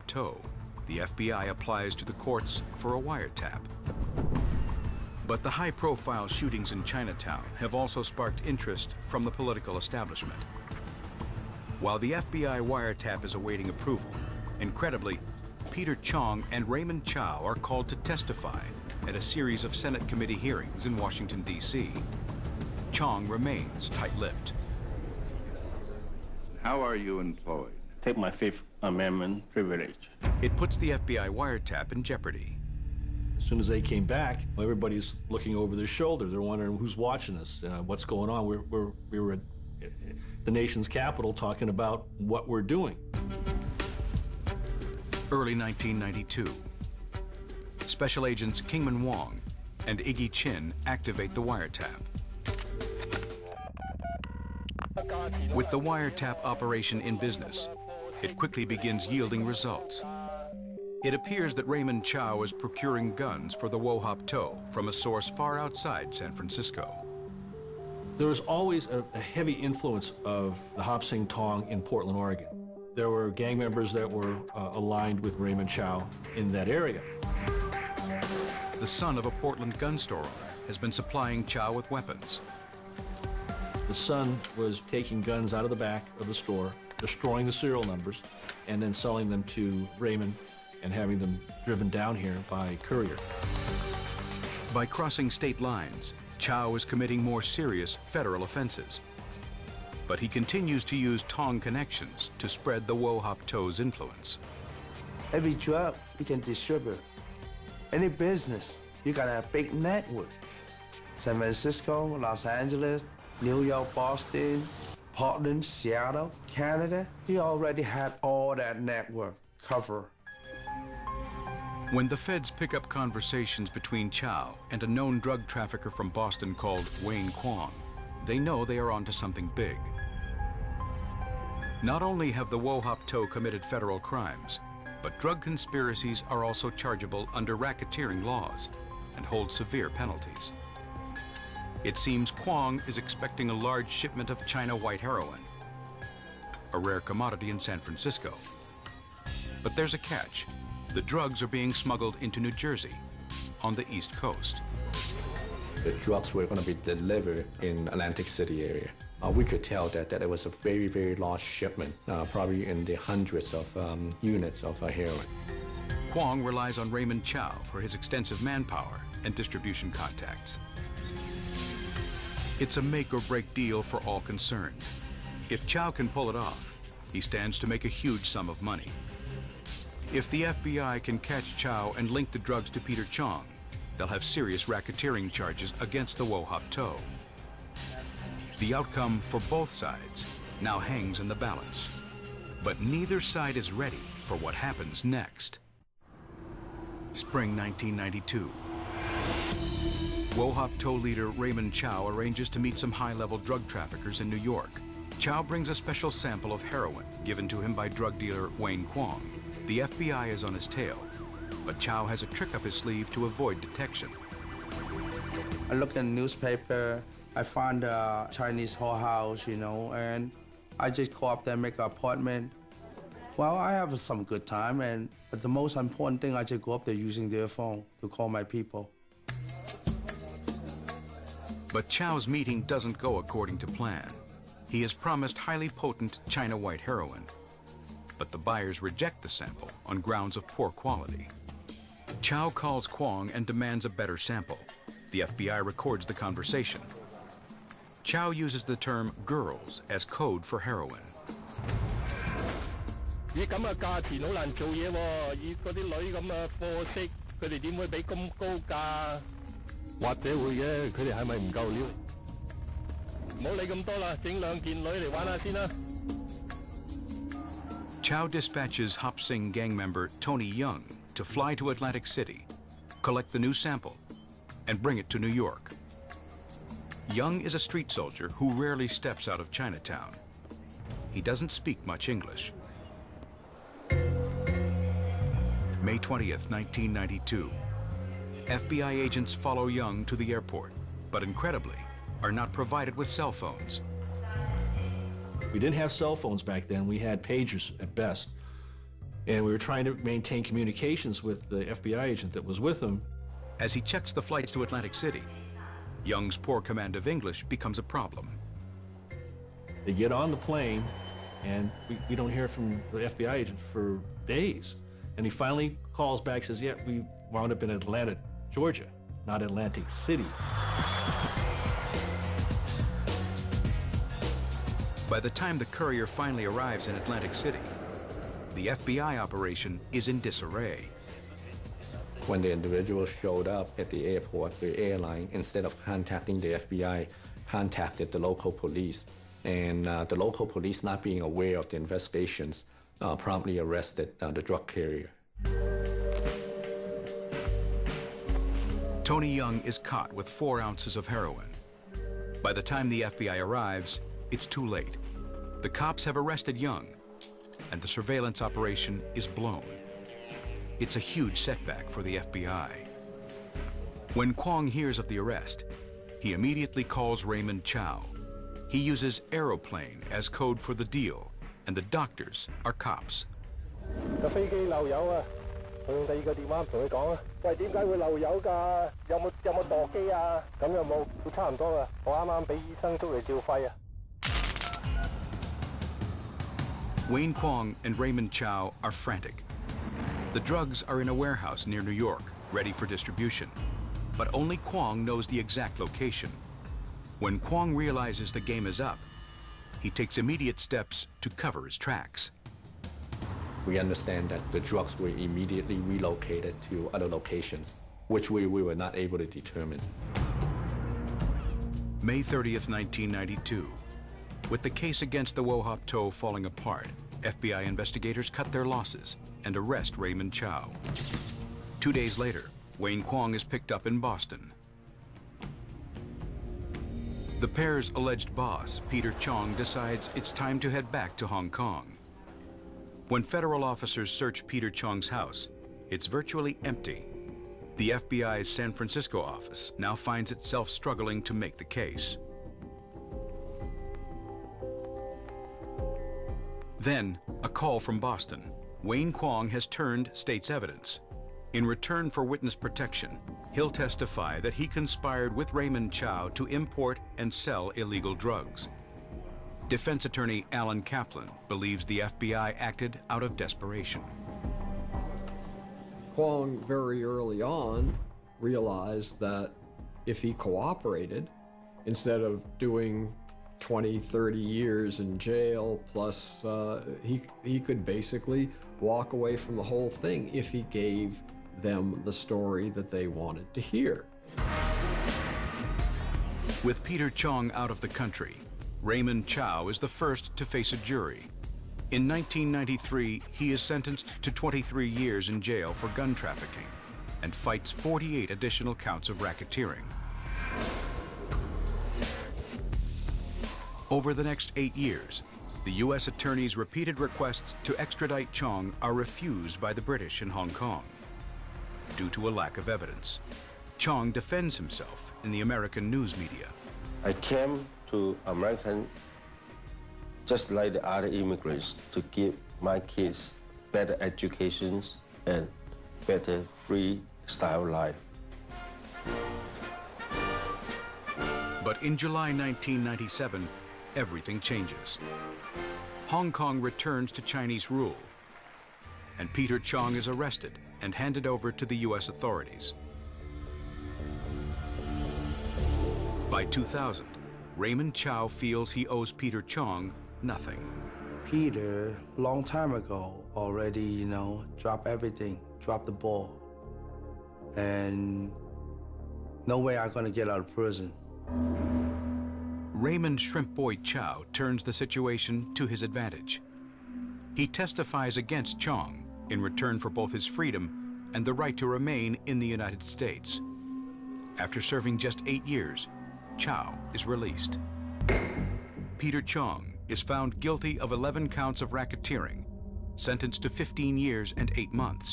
tow, the FBI applies to the courts for a wiretap. But the high-profile shootings in Chinatown have also sparked interest from the political establishment. While the FBI wiretap is awaiting approval, incredibly, Peter Chong and Raymond Chow are called to testify at a series of Senate committee hearings in Washington, D.C. Chong remains tight-lipped. How are you employed? Take my Fifth Amendment privilege. It puts the FBI wiretap in jeopardy. As soon as they came back, everybody's looking over their shoulder. They're wondering who's watching us, what's going on. We were at the nation's capital talking about what we're doing. Early 1992. Special agents Kingman Wong and Iggy Chin activate the wiretap. With the wiretap operation in business, it quickly begins yielding results. It appears that Raymond Chow is procuring guns for the Wo Hop To from a source far outside San Francisco. There was always a heavy influence of the Hop Sing Tong in Portland, Oregon. There were gang members that were aligned with Raymond Chow in that area. The son of a Portland gun store owner has been supplying Chow with weapons. The son was taking guns out of the back of the store, destroying the serial numbers, and then selling them to Raymond and having them driven down here by courier. By crossing state lines, Chow is committing more serious federal offenses. But he continues to use Tong connections to spread the Wo Hop To's influence. Every drug you can distribute. Any business, you got a big network. San Francisco, Los Angeles, New York, Boston, Portland, Seattle, Canada. You already had all that network covered. When the feds pick up conversations between Chow and a known drug trafficker from Boston called Wayne Kwong, they know they are onto something big. Not only have the Wo Hop To committed federal crimes, but drug conspiracies are also chargeable under racketeering laws and hold severe penalties. It seems Kwong is expecting a large shipment of China white heroin, a rare commodity in San Francisco. But there's a catch. The drugs are being smuggled into New Jersey, on the East Coast. The drugs were going to be delivered in Atlantic City area. We could tell that it was a very, very large shipment, probably in the hundreds of units of heroin. Kwong relies on Raymond Chow for his extensive manpower and distribution contacts. It's a make-or-break deal for all concerned. If Chow can pull it off, he stands to make a huge sum of money. If the FBI can catch Chow and link the drugs to Peter Chong, they'll have serious racketeering charges against the Wo Hop To. The outcome for both sides now hangs in the balance. But neither side is ready for what happens next. Spring 1992. Wo Hop To leader Raymond Chow arranges to meet some high-level drug traffickers in New York. Chow brings a special sample of heroin given to him by drug dealer Wayne Kwong. The FBI is on his tail, but Chow has a trick up his sleeve to avoid detection. I look in the newspaper, I find a Chinese whorehouse, and I just go up there and make an appointment. Well, I have some good time, but the most important thing, I just go up there using their phone to call my people. But Chow's meeting doesn't go according to plan. He is promised highly potent China white heroin, but the buyers reject the sample on grounds of poor quality. Chow calls Kwong and demands a better sample. The FBI records the conversation. Chow uses the term girls as code for heroin. Chow dispatches Hop Sing gang member Tony Young to fly to Atlantic City, collect the new sample, and bring it to New York. Young is a street soldier who rarely steps out of Chinatown. He doesn't speak much English. May 20th, 1992. FBI agents follow Young to the airport, but incredibly, are not provided with cell phones. We didn't have cell phones back then. We had pagers at best. And we were trying to maintain communications with the FBI agent that was with him. As he checks the flights to Atlantic City, Young's poor command of English becomes a problem. They get on the plane, and we don't hear from the FBI agent for days. And he finally calls back, says, yeah, we wound up in Atlanta, Georgia, not Atlantic City. By the time the courier finally arrives in Atlantic City, the FBI operation is in disarray. When the individual showed up at the airport, the airline, instead of contacting the FBI, contacted the local police. And the local police, not being aware of the investigations, promptly arrested the drug carrier. Tony Young is caught with 4 ounces of heroin. By the time the FBI arrives, it's too late. The cops have arrested Young, and the surveillance operation is blown. It's a huge setback for the FBI. When Kwong hears of the arrest, he immediately calls Raymond Chow. He uses aeroplane as code for the deal, and the doctors are cops. 個飛機漏油啊！我用第二個電話同佢講啊，喂，點解會漏油㗎？有冇墮機啊？咁又冇，差唔多啦。我啱啱俾醫生捉嚟照肺啊。 Wayne Kwong and Raymond Chow are frantic. The drugs are in a warehouse near New York, ready for distribution. But only Kwong knows the exact location. When Kwong realizes the game is up, he takes immediate steps to cover his tracks. We understand that the drugs were immediately relocated to other locations, which we were not able to determine. May 30th, 1992. With the case against the Wo Hop To falling apart, FBI investigators cut their losses and arrest Raymond Chow. 2 days later, Wayne Kwong is picked up in Boston. The pair's alleged boss, Peter Chong, decides it's time to head back to Hong Kong. When federal officers search Peter Chong's house, it's virtually empty. The FBI's San Francisco office now finds itself struggling to make the case. Then, a call from Boston. Wayne Kwong has turned state's evidence. In return for witness protection, he'll testify that he conspired with Raymond Chow to import and sell illegal drugs. Defense attorney Alan Kaplan believes the FBI acted out of desperation. Kwong very early on realized that if he cooperated, instead of doing 20, 30 years in jail, plus he could basically walk away from the whole thing if he gave them the story that they wanted to hear. With Peter Chong out of the country, Raymond Chow is the first to face a jury. In 1993, he is sentenced to 23 years in jail for gun trafficking and fights 48 additional counts of racketeering. Over the next 8 years, the U.S. Attorney's repeated requests to extradite Chong are refused by the British in Hong Kong. Due to a lack of evidence, Chong defends himself in the American news media. I came to America just like the other immigrants to give my kids better educations and better freestyle life. But in July 1997, everything changes. Hong Kong returns to Chinese rule, and Peter Chong is arrested and handed over to the U.S. authorities. By 2000, Raymond Chow feels he owes Peter Chong nothing. Peter, long time ago, already, dropped everything, dropped the ball. And no way I'm gonna get out of prison. Raymond Shrimp Boy Chow turns the situation to his advantage. He testifies against Chong in return for both his freedom and the right to remain in the United States. After serving just 8 years, Chow is released. Peter Chong is found guilty of 11 counts of racketeering, sentenced to 15 years and 8 months.